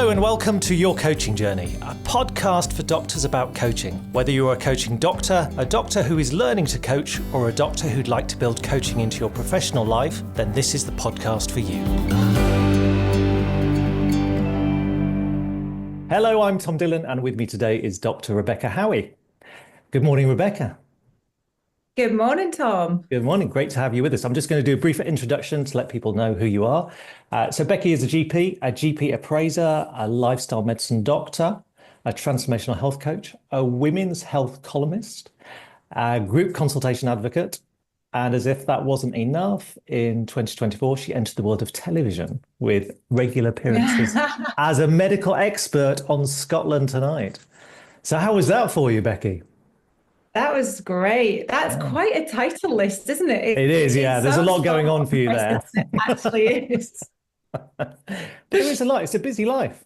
Hello and welcome to Your Coaching Journey, a podcast for doctors about coaching. Whether you're a coaching doctor, a doctor who is learning to coach, or a doctor who'd like to build coaching into your professional life, then this is the podcast for you. Hello, I'm Tom Dillon, and with me today is Dr. Rebecca Howie. Good morning, Rebecca. Good morning, Tom. Good morning. Great to have you with us. I'm just going to do a brief introduction to let people know who you are. So Becky is a GP appraiser, a lifestyle medicine doctor, a transformational health coach, a women's health columnist, a group consultation advocate. And as if that wasn't enough, in 2024, she entered the world of television with regular appearances as a medical expert on Scotland Tonight. So how was that for you, Becky? That was great. That's quite a title list, isn't it? It is, yeah. There's a lot going on for you there. It actually is. But it's a lot. It's a busy life.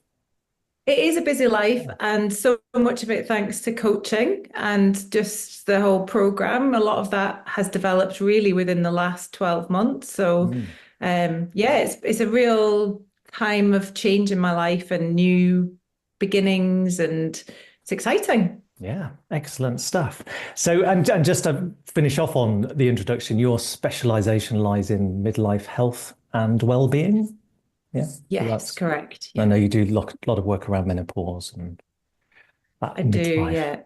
It is a busy life, and so much of it thanks to coaching and just the whole program. A lot of that has developed really within the last 12 months. So, it's a real time of change in my life and new beginnings, and it's exciting. Yeah, excellent stuff. So, and just to finish off on the introduction, your specialization lies in midlife health and well-being. Yeah. Yes, that's correct. Yeah. I know you do a lot of work around menopause and that. I do, yeah.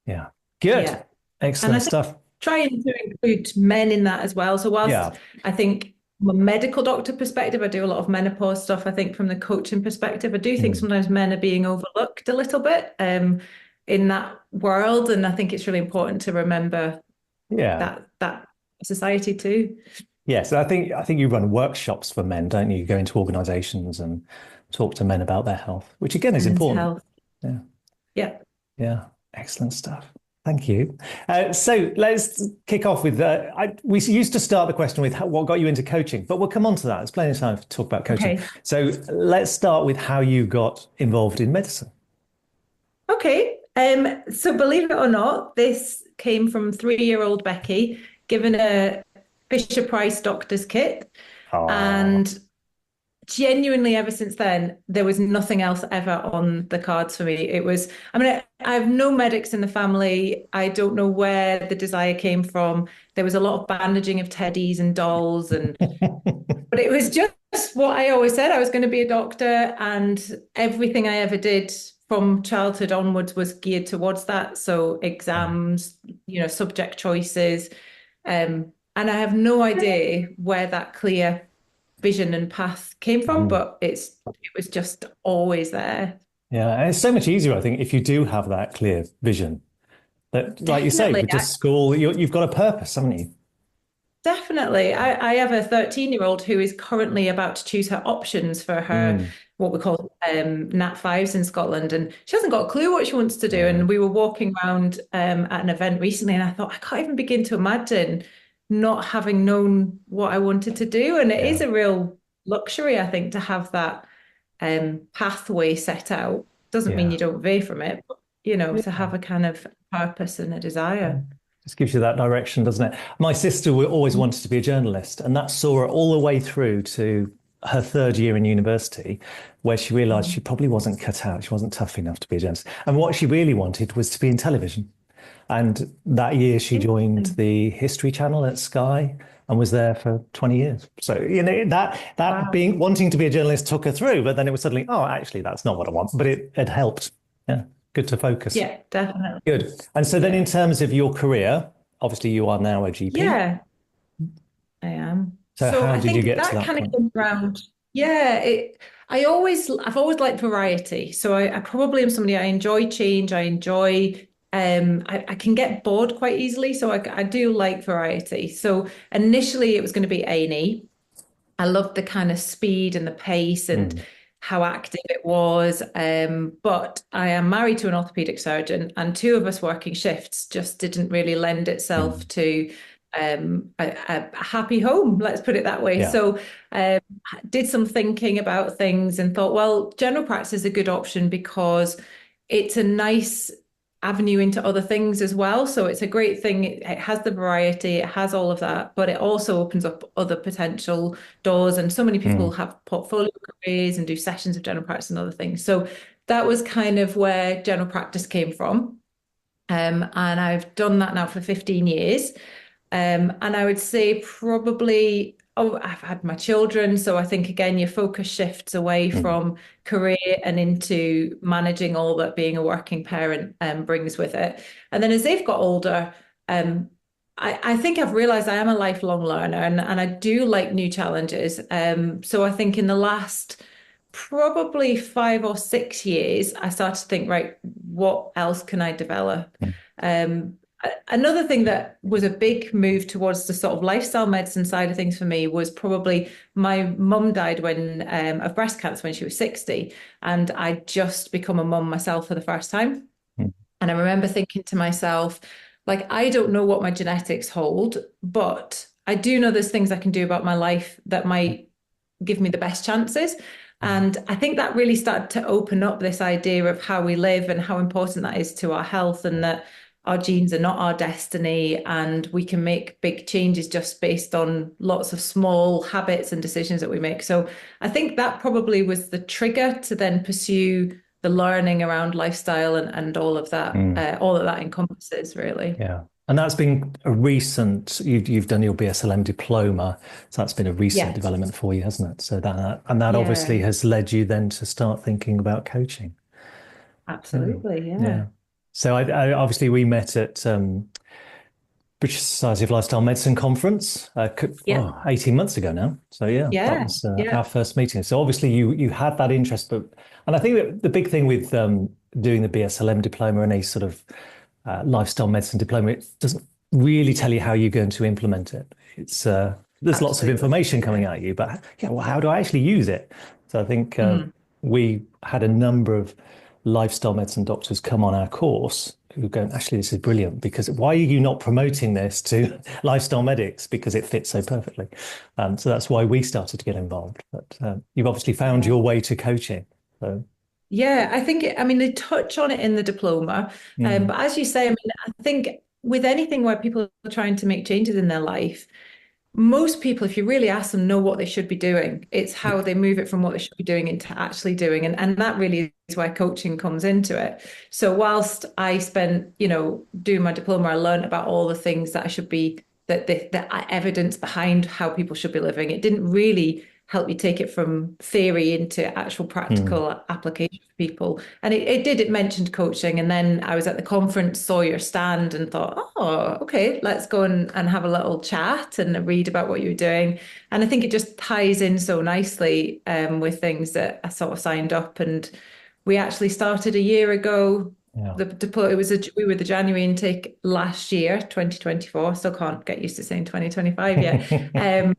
Yeah. Good. Yeah. Excellent stuff. Trying to include men in that as well. So whilst I think from a medical doctor perspective, I do a lot of menopause stuff. I think from the coaching perspective, I do think sometimes men are being overlooked a little bit in that world, and I think it's really important to remember that society too. Yes, I think you run workshops for men, don't you? You go into organisations and talk to men about their health, which again is important. Health. Yeah, excellent stuff. Thank you. So let's kick off with we used to start the question with what got you into coaching, but we'll come on to that. There's plenty of time to talk about coaching. Okay. So let's start with how you got involved in medicine. Okay. So believe it or not, this came from 3-year-old Becky given a Fisher-Price doctor's kit. And genuinely ever since then, there was nothing else ever on the cards for me. It was, I have no medics in the family. I don't know where the desire came from. There was a lot of bandaging of teddies and dolls, but it was just what I always said. I was going to be a doctor, and everything I ever did from childhood onwards was geared towards that. So exams, subject choices. And I have no idea where that clear vision and path came from, but it was just always there. Yeah, and it's so much easier, I think, if you do have that clear vision. That, like you say, with just school, you've got a purpose, haven't you? Definitely. I have a 13-year-old who is currently about to choose her options for her what we call Nat 5s in Scotland, and she hasn't got a clue what she wants to do. And we were walking around at an event recently, and I thought, I can't even begin to imagine not having known what I wanted to do. And it is a real luxury, I think, to have that pathway set out. Doesn't mean you don't veer from it, but to have a kind of purpose and a desire. Just gives you that direction, doesn't it? My sister always wanted to be a journalist, and that saw her all the way through to her 3rd year in university, where she realised she probably wasn't cut out. She wasn't tough enough to be a journalist. And what she really wanted was to be in television. And that year she joined the History Channel at Sky and was there for 20 years. So, that being wanting to be a journalist took her through, but then it was suddenly, actually, that's not what I want. But it helped. Yeah. Good to focus. Yeah, definitely. Good. And so then in terms of your career, obviously you are now a GP. Yeah, I am. So how did you get to that kind point? of comes around. Yeah, I've always liked variety. So I probably am somebody, I enjoy change. I enjoy, I can get bored quite easily. So I do like variety. So initially it was going to be A&E. I loved the kind of speed and the pace and how active it was. But I am married to an orthopedic surgeon, and 2 of us working shifts just didn't really lend itself to a happy home, let's put it that way. Yeah. So did some thinking about things and thought, well, general practice is a good option because it's a nice avenue into other things as well. So it's a great thing. It has the variety, it has all of that, but it also opens up other potential doors. And so many people Mm. have portfolio careers and do sessions of general practice and other things. So that was kind of where general practice came from. And I've done that now for 15 years. And I would say probably, oh, I've had my children. So I think, again, your focus shifts away Mm. from career and into managing all that being a working parent brings with it. And then as they've got older, I think I've realized I am a lifelong learner and I do like new challenges. So I think in the last probably 5 or 6 years, I started to think, right, what else can I develop? Mm. Another thing that was a big move towards the sort of lifestyle medicine side of things for me was probably my mum died of breast cancer when she was 60, and I'd just become a mum myself for the first time. Mm. And I remember thinking to myself, like, I don't know what my genetics hold, but I do know there's things I can do about my life that might give me the best chances. Mm. And I think that really started to open up this idea of how we live and how important that is to our health, and that our genes are not our destiny, and we can make big changes just based on lots of small habits and decisions that we make. So I think that probably was the trigger to then pursue the learning around lifestyle and Mm. all that encompasses, really. Yeah. And that's been a recent, you've done your BSLM diploma. So that's been a recent Yes. development for you, hasn't it? So that obviously Yeah, has led you then to start thinking about coaching. Oh, absolutely. Yeah. yeah. So obviously we met at British Society of Lifestyle Medicine conference, Yeah. 18 months ago now. So yeah, that Yeah. was Yeah. our first meeting. So obviously you had that interest, and I think that the big thing with doing the BSLM diploma and a sort of lifestyle medicine diploma, it doesn't really tell you how you're going to implement it. It's there's lots of Absolutely. information coming Yeah. at you, but yeah, well, how do I actually use it? So I think Mhm. we had a number of lifestyle medicine doctors come on our course who go, actually, this is brilliant because why are you not promoting this to lifestyle medics? Because it fits so perfectly. So that's why we started to get involved. But you've obviously found Yeah. your way to coaching. So, Yeah, I think I mean, they touch on it in the diploma. mm, But as you say, I mean, I think with anything where people are trying to make changes in their life, most people, if you really ask them, know what they should be doing. It's how they move it from what they should be doing into actually doing. And that really is where coaching comes into it. So whilst I spent, doing my diploma, I learned about all the things that I should be, that evidence behind how people should be living. It didn't really help you take it from theory into actual mm, practical application for people. And it mentioned coaching. And then I was at the conference, saw your stand and thought, oh, okay, let's go and have a little chat and read about what you're doing. And I think it just ties in so nicely with things that I sort of signed up. And we actually started a year ago. yeah. We were the January intake last year, 2024. Still can't get used to saying 2025 yet.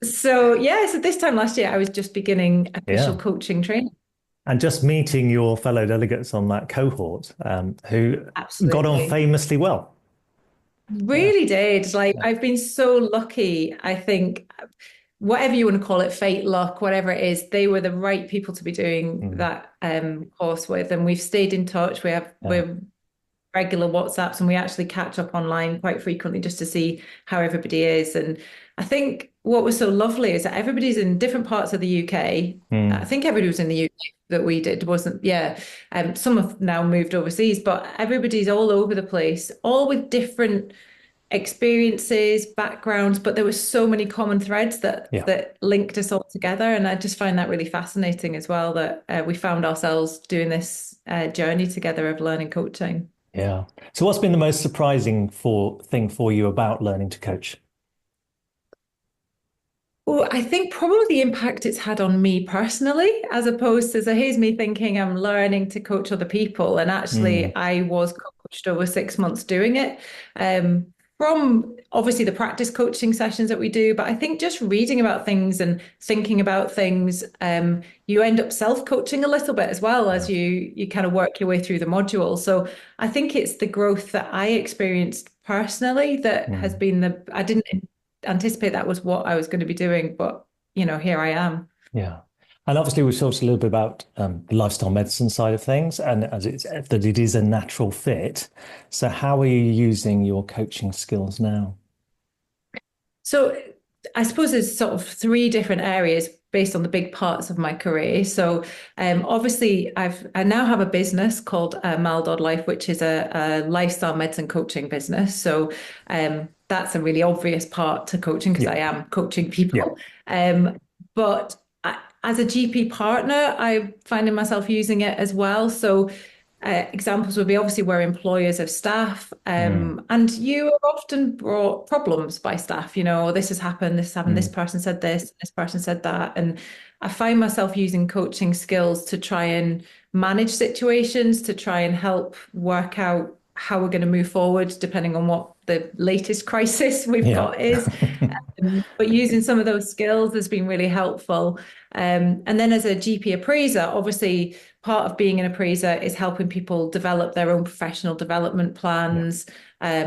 So this time last year, I was just beginning official Yeah. coaching training. And just meeting your fellow delegates on that cohort who got on Absolutely. famously well. Yeah. Really did. Like, Yeah. I've been so lucky. I think whatever you want to call it, fate, luck, whatever it is, they were the right people to be doing Mm, that course with. And we've stayed in touch. yeah. We're regular WhatsApps, and we actually catch up online quite frequently just to see how everybody is. And I think what was so lovely is that everybody's in different parts of the UK. I Mm, think everybody was in the UK that we did, wasn't, yeah. Some have now moved overseas, but everybody's all over the place, all with different experiences, backgrounds, but there were so many common threads that yeah. that linked us all together. And I just find that really fascinating as well, that we found ourselves doing this journey together of learning coaching. Yeah. So what's been the most surprising thing for you about learning to coach? Well, I think probably the impact it's had on me personally, as opposed to, so here's me thinking I'm learning to coach other people. And Mm, actually, I was coached over 6 months doing it. From obviously the practice coaching sessions that we do, but I think just reading about things and thinking about things, you end up self-coaching a little bit as well yeah. as you kind of work your way through the module. So I think it's the growth that I experienced personally that has Mm, been I didn't anticipate that was what I was going to be doing, but here I am. yeah. And obviously, we've talked a little bit about the lifestyle medicine side of things, and as it's that it is a natural fit. So, how are you using your coaching skills now? So I suppose there's sort of three different areas based on the big parts of my career. So obviously I now have a business called Maldod Life, which is a lifestyle medicine coaching business. So that's a really obvious part to coaching because Yeah, I am coaching yeah, people. But as a GP partner, I'm finding myself using it as well. So examples would be obviously where employers have staff, mm, and you are often brought problems by staff. This has happened, this has happened, this mm, person said this person said that. And I find myself using coaching skills to try and manage situations, to try and help work out how we're going to move forward, depending on what the latest crisis we've yeah, got is. But using some of those skills has been really helpful. And then as a GP appraiser, obviously part of being an appraiser is helping people develop their own professional development yeah, plans,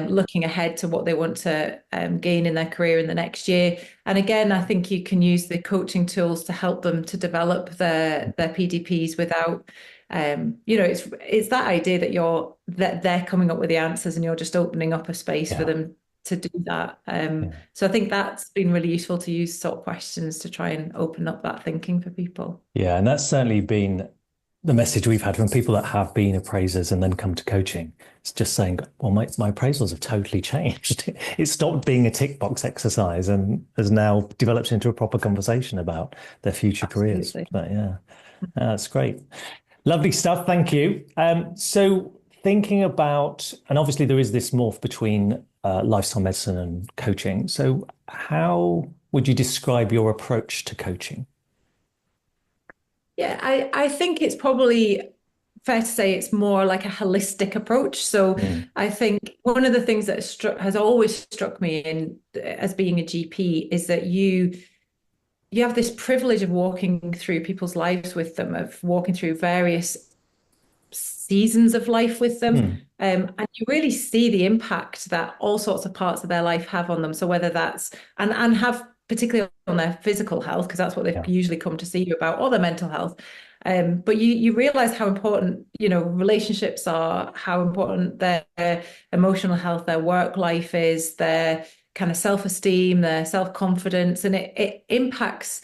looking ahead to what they want to gain in their career in the next year. And again, I think you can use the coaching tools to help them to develop their PDPs without it's that idea that they're coming up with the answers and you're just opening up a space for yeah, them to do that. yeah. So I think that's been really useful to use sort of questions to try and open up that thinking for people. Yeah, and that's certainly been the message we've had from people that have been appraisers and then come to coaching. It's just saying, well, my appraisals have totally changed. It stopped being a tick box exercise and has now developed into a proper conversation about their future careers. Absolutely. But yeah, that's great. Lovely stuff. Thank you. So thinking about, and obviously there is this morph between lifestyle medicine and coaching. So how would you describe your approach to coaching? Yeah, I think it's probably fair to say it's more like a holistic approach. So Mm, I think one of the things that has always struck me in as being a GP is that you have this privilege of walking through people's lives with them, of walking through various seasons of life with them. mm, And you really see the impact that all sorts of parts of their life have on them. So whether that's and have particularly on their physical health, because that's what they've yeah, usually come to see you about, or their mental health. But you realize how important, relationships are, how important their emotional health, their work life is, their kind of self-esteem, their self-confidence, and it impacts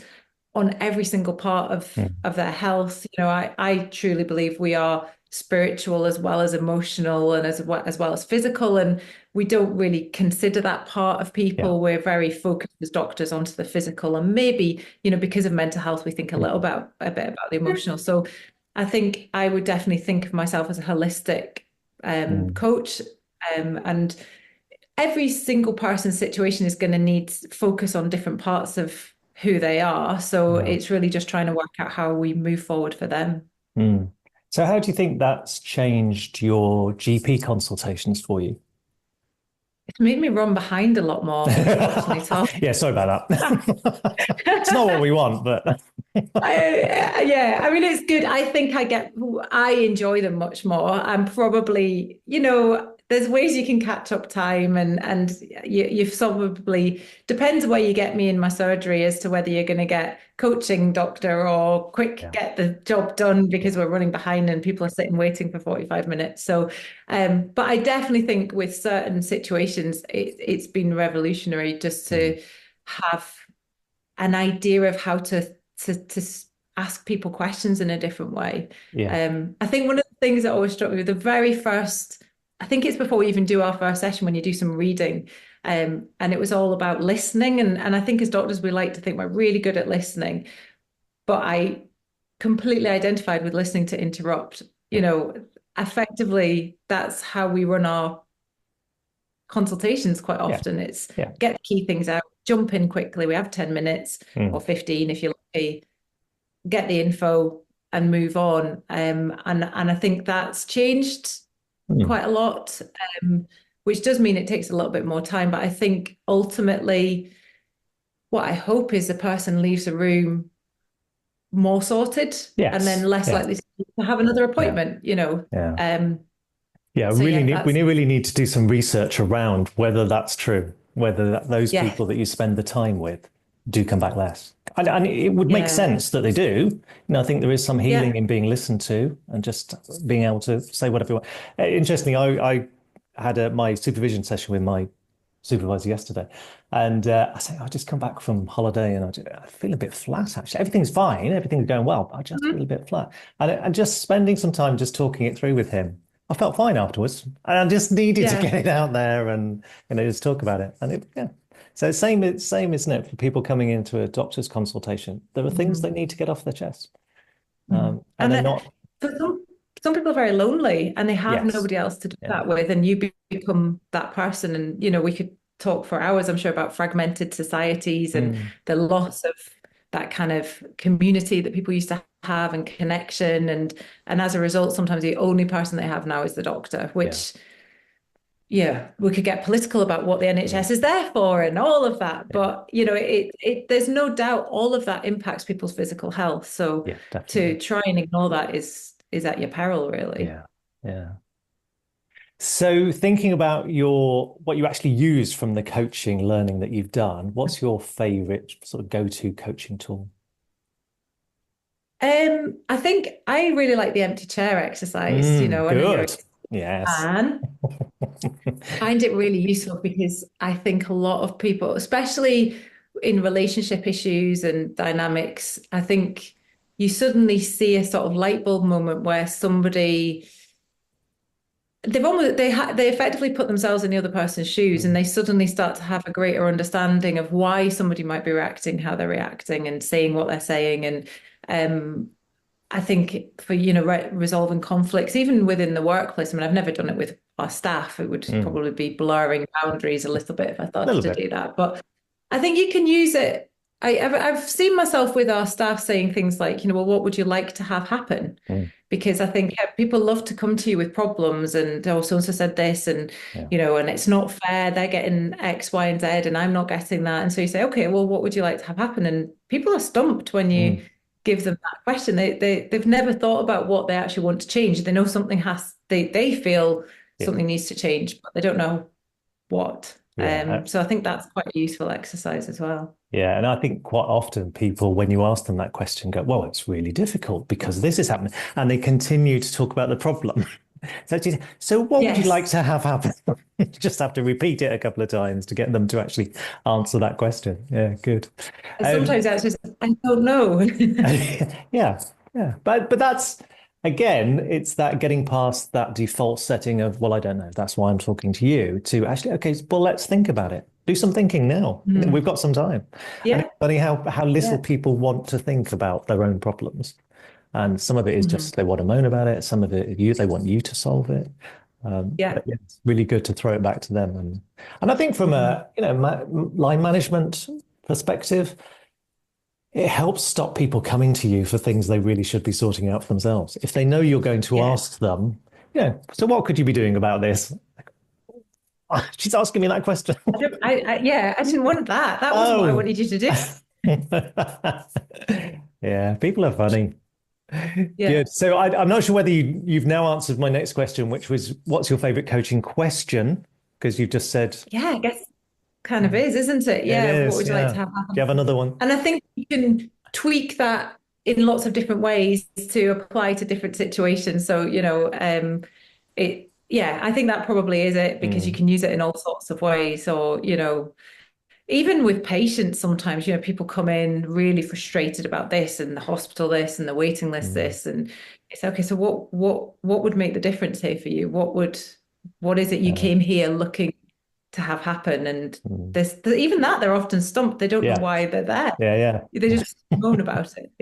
on every single part mm, of their health. I truly believe we are spiritual as well as emotional and as well as physical, and we don't really consider that part of yeah, people. We're very focused as doctors onto the physical, and maybe because of mental health we think a bit about the emotional. So I think I would definitely think of myself as a holistic mm, coach, and every single person's situation is going to need focus on different parts of who they are. So yeah. it's really just trying to work out how we move forward for them. Mm. So how do you think that's changed your GP consultations for you? It's made me run behind a lot more, unfortunately, Tom. Yeah, sorry about that. It's not what we want, but Yeah, I mean, it's good. I enjoy them much more. I'm probably, there's ways you can catch up time, and you've probably depends where you get me in my surgery as to whether you're going to get coaching doctor or quick yeah, get the job done yeah, because we're running behind and people are sitting waiting for 45 minutes. So, but I definitely think with certain situations, it's been revolutionary just mm, to have an idea of how to ask people questions in a different way. yeah, I think one of the things that always struck me with the very first, I think it's before we even do our first session when you do some reading, and it was all about listening. And I think as doctors we like to think we're really good at listening, but I completely identified with listening to interrupt. yeah, Effectively, that's how we run our consultations quite yeah, often. It's yeah. get the key things out, jump in quickly. We have 10 minutes or Mm, 15 if you're lucky, get the info and move on. And I think that's changed mm, quite a lot, which does mean it takes a little bit more time. But I think ultimately, what I hope is the person leaves the room more sorted and then yes, less yeah, likely to have another yeah, appointment. yeah. Um, Yeah, so yeah, we that's really need to do some research around whether that's true, whether those yeah. people that you spend the time with do come back less. And it would make Yeah. sense that they do. I think there is some healing Yeah. in being listened to and just being able to say whatever you want. Interestingly, I had my supervision session with my supervisor yesterday, and I said, I just come back from holiday and I feel a bit flat, actually. Everything's fine, everything's going well, but I just feel a Mhm. bit flat. And just spending some time just talking it through with him, I felt fine afterwards. And I just needed to Yeah. get it out there and just talk about it. And yeah. So same, isn't it, for people coming into a doctor's consultation? There are things they Mhm. need to get off their chest. Mhm. And And they're not, for some people are very lonely and they have yes. nobody else to do Yeah. that with, and you become that person. And we could talk for hours, I'm sure, about fragmented societies and Mm, the loss of that kind of community that people used to have and connection. And as a result, sometimes the only person they have now is the doctor, yeah. which yeah, we could get political about what the Yeah. NHS is there for and all of that. Yeah. But, there's no doubt all of that impacts people's physical health. So Yeah, definitely. to try and ignore that is at your peril, really. Yeah. Yeah. So thinking about what you actually use from the coaching learning that you've done, what's your favorite sort of go-to coaching tool? I think I really like the empty chair exercise. I know you're a Good. Yes. fan. Find it really useful because I think a lot of people, especially in relationship issues and dynamics, I think you suddenly see a sort of light bulb moment where somebody they effectively put themselves in the other person's shoes and Mm, they suddenly start to have a greater understanding of why somebody might be reacting how they're reacting and saying what they're saying. And um I think for, resolving conflicts, even within the workplace, I mean, I've never done it with our staff. It would mm, probably be blurring boundaries a little bit if I a started little to bit. do that. But I think you can use it. I've seen myself with our staff saying things like, well, what would you like to have happen? Mm, Because I think people love to come to you with problems and, oh, so and so said this, and yeah. and it's not fair. They're getting X, Y, and Z, and I'm not getting that. And so you say, okay, well, what would you like to have happen? And people are stumped when you Mm, give them that question. They've never thought about what they actually want to change. They know something they feel yeah. something needs to change, but they don't know what. Yeah. So I think that's quite a useful exercise as well. Yeah, and I think quite often people, when you ask them that question, go, well, it's really difficult because this is happening. And they continue to talk about the problem. So what would you like Yes. to have happen? You just have to repeat it a couple of times to get them to actually answer that question. Yeah, good. And Um, sometimes that's just, I don't know. yeah, yeah. But that's, again, it's that getting past that default setting of, well, I don't know. That's why I'm talking to you, to actually, okay, well, let's think about it. Do some thinking now. We've Mm. got some time. And Yeah. it's funny how little Yeah. people want to think about their own problems. And some of it is Mhm. just they want to moan about it. Some of it, they want you to solve it. Yeah. But yeah, it's really good to throw it back to them. And I think from Mhm. a, line management perspective, it helps stop people coming to you for things they really should be sorting out for themselves. If they know you're going to Yeah. ask them, so what could you be doing about this? She's asking me that question. Yeah, I didn't want that. That wasn't what I Oh, wanted you to do. yeah, people are funny. Yeah. Good. So I'm not sure whether you've now answered my next question, which was, what's your favorite coaching question? Because you've just said, Yeah, I guess kind of is, isn't it? it Yeah. What is. would you like Yeah. to have Do you happen? have another one? And I think you can tweak that in lots of different ways to apply to different situations. So, yeah, I think that probably is it because you Mm, can use it in all sorts of ways. Or, even with patients, sometimes, people come in really frustrated about this and the hospital this and the waiting list mm, this. And it's okay, so what would make the difference here for you? What is it you yeah, came here looking to have happen? And mm, even that they're often stumped. They don't know yeah. why they're there. Yeah. They just moan about it.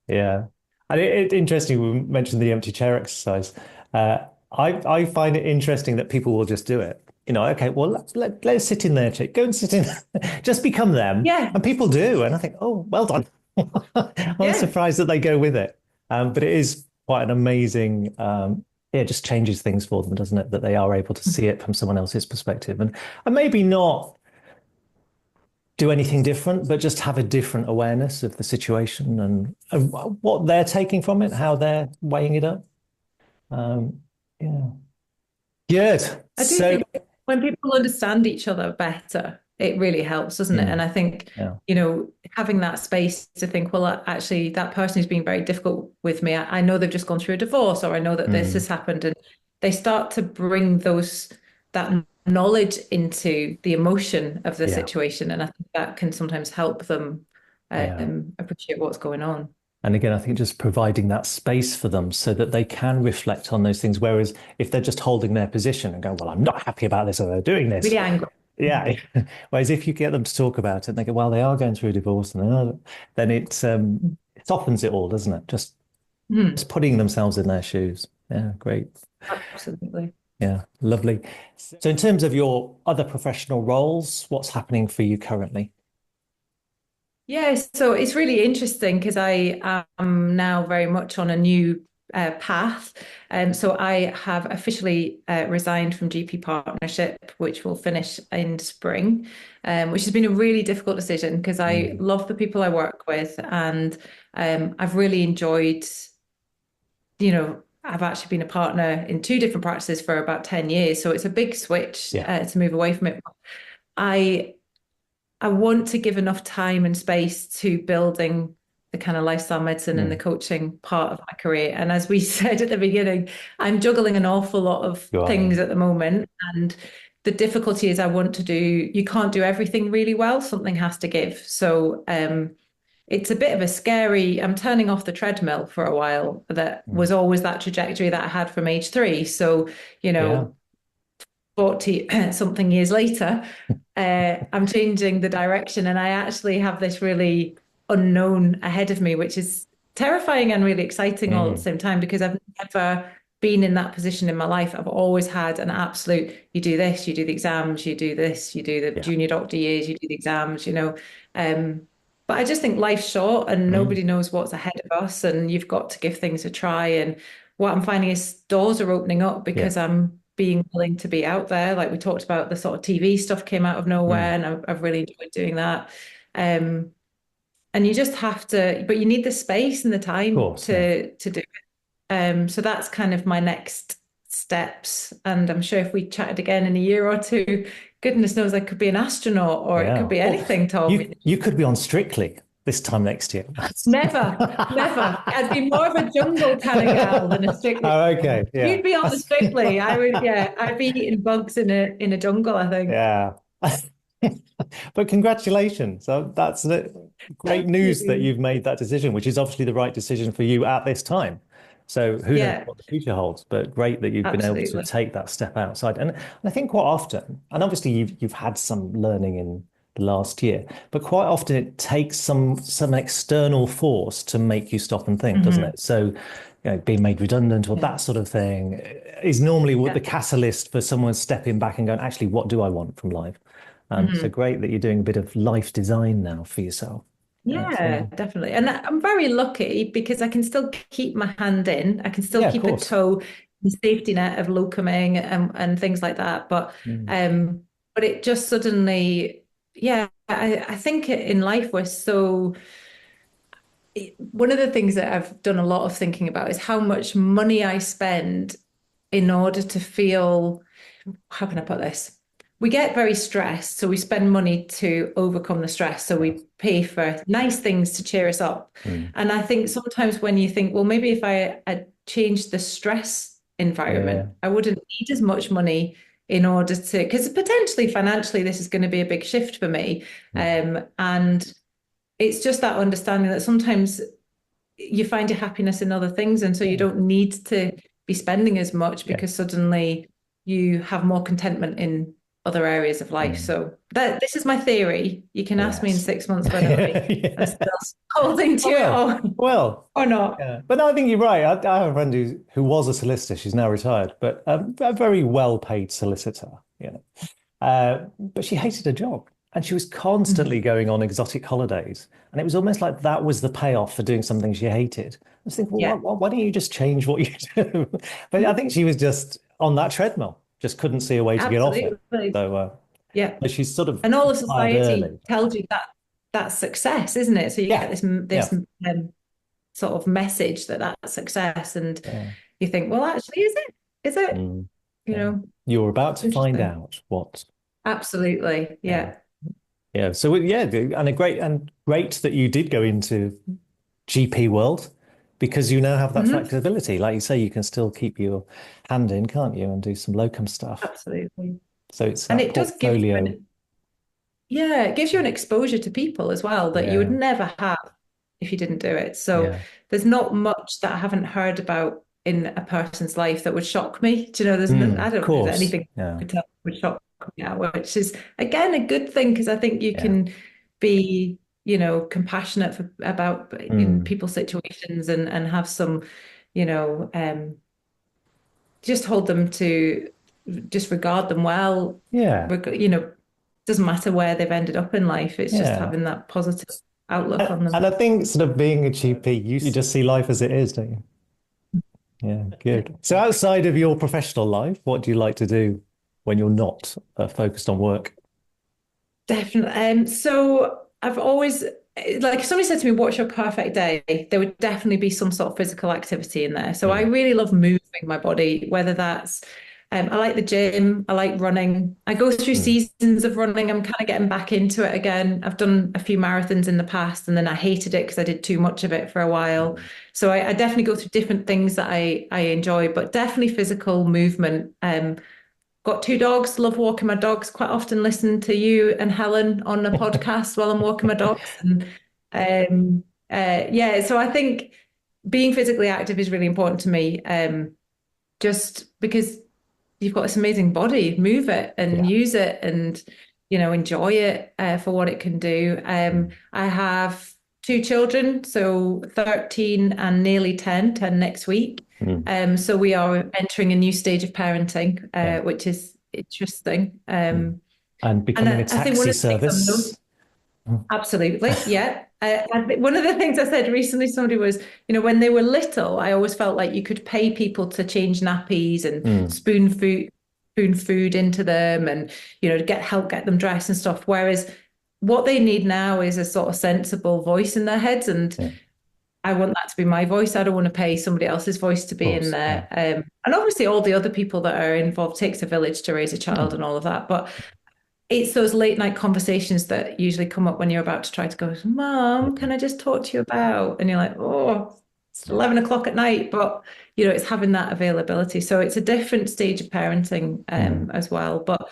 Yeah. And interesting, we mentioned the empty chair exercise. I find it interesting that people will just do it. Okay, well, let's sit in their chair. Go and sit in, just become them. Yeah, And people do. And I think, oh, well done. I'm yeah. surprised that they go with it. But it is quite an amazing, it just changes things for them, doesn't it? That they are able to see it from someone else's perspective and maybe not do anything different, but just have a different awareness of the situation and what they're taking from it, how they're weighing it up. Um, yeah. Good. I do So, think when people understand each other better, it really helps, doesn't it? And I think, Yeah. having that space to think, well, actually, that person who's being very difficult with me, I know they've just gone through a divorce, or I know that this has happened, and they start to bring that knowledge into the emotion of the Yeah. situation, and I think that can sometimes help them Yeah. appreciate what's going on. And again, I think just providing that space for them so that they can reflect on those things. Whereas if they're just holding their position and going, well, I'm not happy about this, or they're doing this. Really angry. Yeah. Whereas if you get them to talk about it and they go, well, they are going through a divorce, and then it softens it all, doesn't it? Just putting themselves in their shoes. Yeah, great. Absolutely. Yeah, lovely. So in terms of your other professional roles, what's happening for you currently? Yeah, so it's really interesting because I am now very much on a new path. So I have officially resigned from GP partnership, which will finish in spring, which has been a really difficult decision because I love the people I work with, and I've really enjoyed, I've actually been a partner in two different practices for about 10 years. So it's a big switch Yeah. to move away from it. I I want to give enough time and space to building the kind of lifestyle medicine and the Mm. coaching part of my career. And as we said at the beginning, I'm juggling an awful lot of You are, yeah. things at the moment. And the difficulty is you can't do everything really well. Something has to give. So it's a bit of a I'm turning off the treadmill for a while. That was always that trajectory that I had from age 3. So, Yeah. 40 something years later, I'm changing the direction, and I actually have this really unknown ahead of me, which is terrifying and really exciting all at the Mm. same time because I've never been in that position in my life. I've always had an absolute, you do this, you do the exams, you do this, you do the Yeah. junior doctor years, you do the exams. Um, but I just think life's short and Mm. nobody knows what's ahead of us, and you've got to give things a try. And what I'm finding is doors are opening up Yeah. because I'm being willing to be out there. Like we talked about, the sort of TV stuff came out of nowhere, Mm. and I've really enjoyed doing that. Um, and you just have to, but you need the space and the Of time course, yeah. to do it. So that's kind of my next steps. And I'm sure if we chatted again in a year or two, goodness knows I could be an astronaut or it could Yeah. be Well, anything, Tom. you could be on Strictly this time next year. Never, never. I'd be more of a jungle kind of gal than a Strictly. Oh, okay. Yeah. You'd be on the Strictly. I would, yeah, I'd be eating bugs in a jungle, I think. Yeah. But congratulations. So that's great Thank news that you. you've made that decision, which is obviously the right decision for you at this time. So who knows Yeah, what the future holds, but great that you've been able to absolutely. take that step outside. And I think quite often, and obviously you've had some learning in the last year, but quite often it takes some external force to make you stop and think, doesn't Hmm. it? So, being made redundant or Yeah. that sort of thing is normally what Yeah. the catalyst for someone stepping back and going, actually, what do I want from life? So Hmm. great that you're doing a bit of life design now for yourself. Yeah, it's Yeah, lovely. definitely. And I'm very lucky because I can still keep my hand in. I can still Yeah, of keep a course. toe in the safety net of locuming and things like that. Mm. But it just suddenly, yeah, I think in life one of the things that I've done a lot of thinking about is how much money I spend in order to feel, how can I put this? We get very stressed, so we spend money to overcome the stress. So Yeah. we pay for nice things to cheer us up. Mm. And I think sometimes when you think, well, maybe if I had changed the stress Yeah. environment, I wouldn't need as much money in order to, because potentially financially, this is going to be a big shift for me. Mm. And it's just that understanding that sometimes you find your happiness in other things. And so you Yeah. don't need to be spending as much Yeah. because suddenly you have more contentment in other areas of life. Mm. So this is my theory. You can ask me in Yes. 6 months whether I'm Yeah. still holding to I it will. Well, or not. yeah. But no, I think you're right. I have a friend who was a solicitor. She's now retired, but a very well-paid solicitor. But she hated her job and she was constantly Mhm. going on exotic holidays. And it was almost like that was the payoff for doing something she hated. I was thinking, well, Yeah, why don't you just change what you do? But I think she was just on that treadmill, just couldn't see a way to get off it. absolutely. So Yeah. but she's sort of And all of retired society early. tells you that that's success, isn't it? So you get Yeah. this Yeah. sort of message that that's success, and Yeah. you think, well, actually, is it? Is it? Mm, You yeah. know, You're about to find interesting. out what. Absolutely. Yeah. Yeah. Yeah. So yeah, and great that you did go into GP world because you now have that Hmm. flexibility. Like you say, you can still keep your hand in, can't you, and do some locum stuff. Absolutely. So it's And that it does give you portfolio. an, yeah, it gives you an exposure to people as well that you would Yeah. never have if you didn't do it. So Yeah. there's not much that I haven't heard about in a person's life that would shock me. Do you know, there's no, I Of don't think there's course. anything I Yeah. could tell that would shock me now, which is again a good thing because I think you Yeah. can be, compassionate about in Mm. people's situations and have some, you know, just hold them to just regard them well. Yeah. Doesn't matter where they've ended up in life. It's just Yeah. having that positive outlook on And them. I think sort of being a GP, you just see life as it is, don't you? Yeah, good. So outside of your professional life, what do you like to do when you're not focused on work? Definitely. So I've always like if somebody said to me, "What's your perfect day?" There would definitely be some sort of physical activity in there. So I Mm. really love moving my body, whether that's I like the gym, I like running. I go through Mm. seasons of running. I'm kind of getting back into it again. I've done a few marathons in the past, and then I hated it because I did too much of it for a while. Mm. So I definitely go through different things that I enjoy, but definitely physical movement. Got two dogs, love walking my dogs, quite often listen to you and Helen on a podcast while I'm walking my dogs. And yeah, so I think being physically active is really important to me. Just because you've got this amazing body, move it and Yeah. use it and enjoy it for what it can do. Mm. I have two children, so 13 and nearly 10 next week. Mm. So we are entering a new stage of parenting, Yeah. which is interesting. Mm. And And becoming a I think one taxi of the things I'm service. Mm. absolutely, yeah. I think one of the things I said recently, somebody was, when they were little, I always felt like you could pay people to change nappies and Mm. spoon food into them, and to get them dressed and stuff. Whereas what they need now is a sort of sensible voice in their heads, and Yeah. Of I want that to be my voice. I don't want to pay somebody else's voice to be in course. Yeah. there. And obviously, all the other people that are involved takes a village to raise a child Mm. and all of that, but it's those late night conversations that usually come up when you're about to try to go, Mom, can Mm. I just talk to you about? And you're like, oh, it's Yeah. 11 o'clock at night. But, it's having that availability. So it's a different stage of parenting Mm. as well. But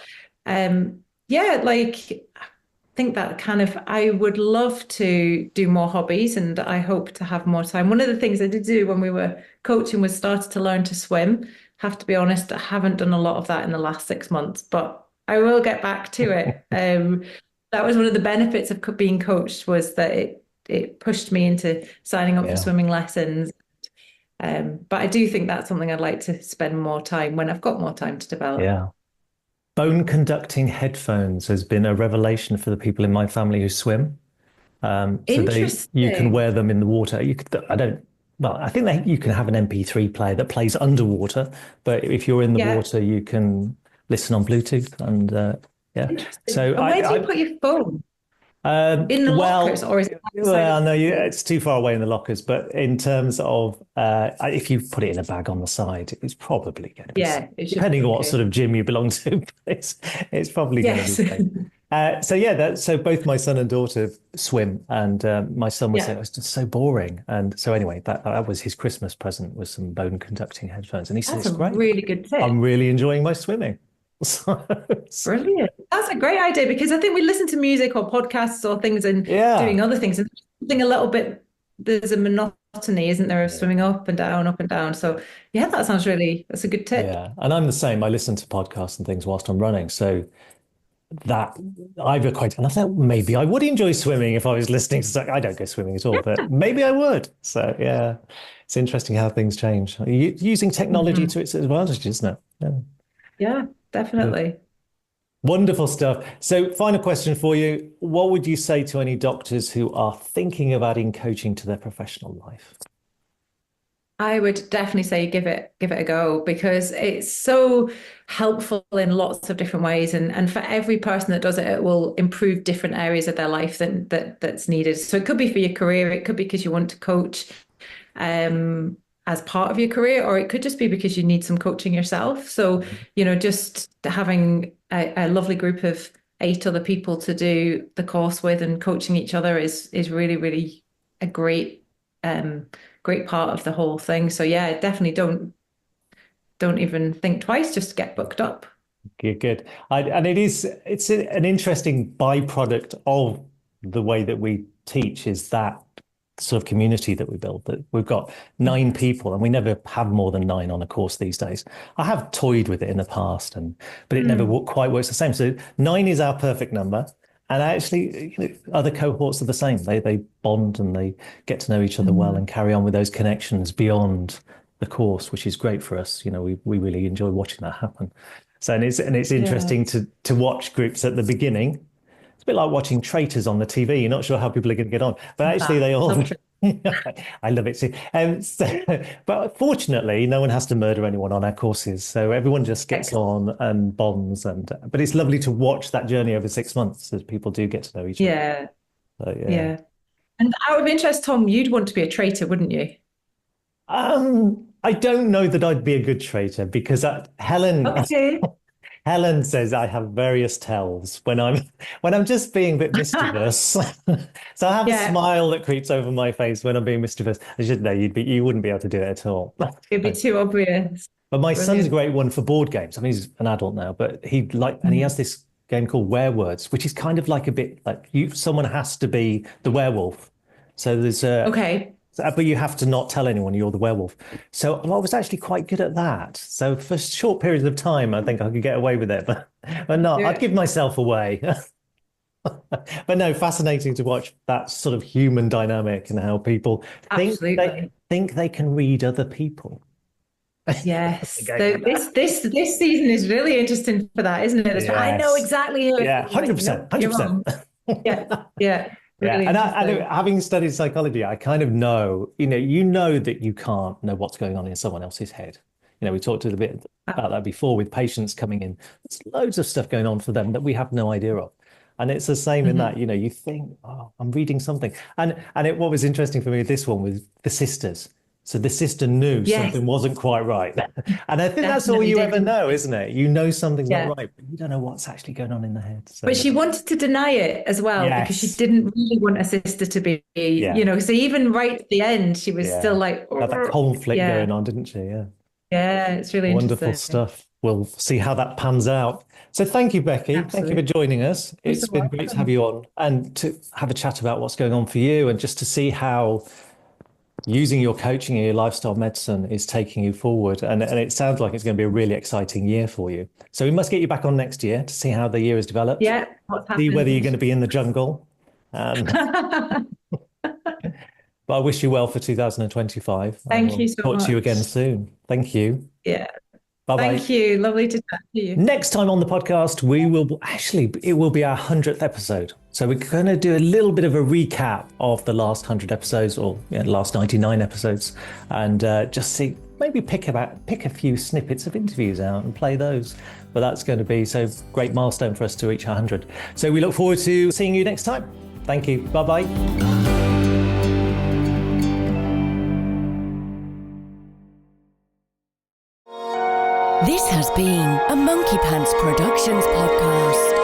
yeah, like I think that kind of, I would love to do more hobbies and I hope to have more time. One of the things I did do when we were coaching was started to learn to swim. Have to be honest, I haven't done a lot of that in the last 6 months, but I will get back to it. That was one of the benefits of being coached was that it pushed me into signing up for Yeah. swimming lessons. But I do think that's something I'd like to spend more time when I've got more time to develop. Yeah. Bone conducting headphones has been a revelation for the people in my family who swim. So you can Interesting. wear them in the water. I think you can have an MP3 player that plays underwater, but if you're in the Yeah, water, you can listen on Bluetooth and yeah. interesting. So And where do you put your phone? In the lockers, well, or is it outside of well, no, the it's too far away in the lockers, but in terms of if you put it in a bag on the side, it's probably going to be safe, Yeah, it should be depending on what sort okay. of gym you belong to, but it's probably going to be Yes. safe. So yeah, so both my son and daughter swim, and my son was saying Yeah, it was just so boring, and so anyway, that was his Christmas present was some bone conducting headphones, and he said that's it's a great. really good tip. I'm really enjoying my swimming. So, Brilliant. That's a great idea because I think we listen to music or podcasts or things and doing yeah, other things and something a little bit, there's a monotony, isn't there, of swimming yeah, up and down, up and down. yeah. So yeah, that's a good tip. Yeah, and I'm the same. I listen to podcasts and things whilst I'm running. So that I've equated, and I thought maybe I would enjoy swimming if I was listening to stuff. I don't go swimming at all, but maybe I would. So yeah, it's interesting how things change. Using technology Mhm. to its advantage, isn't it? Yeah, Yeah, good. definitely. Wonderful stuff. So, final question for you. What would you say to any doctors who are thinking of adding coaching to their professional life? I would definitely say give it a go because it's so helpful in lots of different ways, and for every person that does it, it will improve different areas of their life that's needed. So it could be for your career, it could be because you want to coach um, as part of your career, or it could just be because you need some coaching yourself. So just having a lovely group of 8 other people to do the course with, and coaching each other is really, really a great part of the whole thing. So yeah, definitely don't even think twice, just get booked up. Good. And it's an interesting byproduct of the way that we teach, is that sort of community that we build, that we've got 9 people, and we never have more than 9 on a course these days. I have toyed with it in the past, but it never quite works the same. So 9 is our perfect number. And actually, other cohorts are the same. They bond and they get to know each other well and carry on with those connections beyond the course, which is great for us. We really enjoy watching that happen. So and it's interesting to watch groups at the beginning. It's a bit like watching traitors on the TV. You're not sure how people are going to get on, but actually they all. I love it too. But fortunately, no one has to murder anyone on our courses, so everyone just gets on and bonds. But it's lovely to watch that journey over 6 months as people do get to know each other. Yeah. And out of interest, Tom, you'd want to be a traitor, wouldn't you? I don't know that I'd be a good traitor, because Helen. Okay. Helen says I have various tells when I'm just being a bit mischievous. So I have a smile that creeps over my face when I'm being mischievous. I should know you wouldn't be able to do it at all. It'd be too obvious. But my son's a great one for board games. I mean, he's an adult now, but and he has this game called Werewords, which is kind of like a bit like someone has to be the werewolf. So there's but you have to not tell anyone you're the werewolf. So I was actually quite good at that. So for short periods of time, I think I could get away with it, but not. I'd give myself away. But no, fascinating to watch that sort of human dynamic and how people think they can read other people. Yes. This season is really interesting for that, isn't it? I know exactly. 100%. 100%. Yeah. Really and having studied psychology, I kind of know, that you can't know what's going on in someone else's head. We talked a little bit about that before with patients coming in. There's loads of stuff going on for them that we have no idea of. And it's the same in that, you think, oh, I'm reading something. And what was interesting for me with this one was the sisters. So the sister knew something wasn't quite right. And I think that's all you ever know, isn't it? You know something's not right, but you don't know what's actually going on in the head. So, but she wanted to deny it as well, because she didn't really want her sister to be, so even right at the end, she was still like... Had that conflict going on, didn't she? Yeah, it's really wonderful stuff. We'll see how that pans out. So thank you, Becky. Absolutely. Thank you for joining us. It's been great to have you on and to have a chat about what's going on for you, and just to see how using your coaching and your lifestyle medicine is taking you forward. And it sounds like it's going to be a really exciting year for you. So we must get you back on next year to see how the year has developed. Yeah. See whether you're going to be in the jungle. But I wish you well for 2025. Thank you so much. Talk to you again soon. Thank you. Yeah. Bye-bye. Thank you. Lovely to chat to you. Next time on the podcast, it will be our 100th episode. So we're going to do a little bit of a recap of the last 100 episodes, or last 99 episodes, and just see, maybe pick a few snippets of interviews out and play those. But that's going to be so great milestone for us to reach 100. So we look forward to seeing you next time. Thank you. Bye-bye. This has been a Monkey Pants Productions podcast.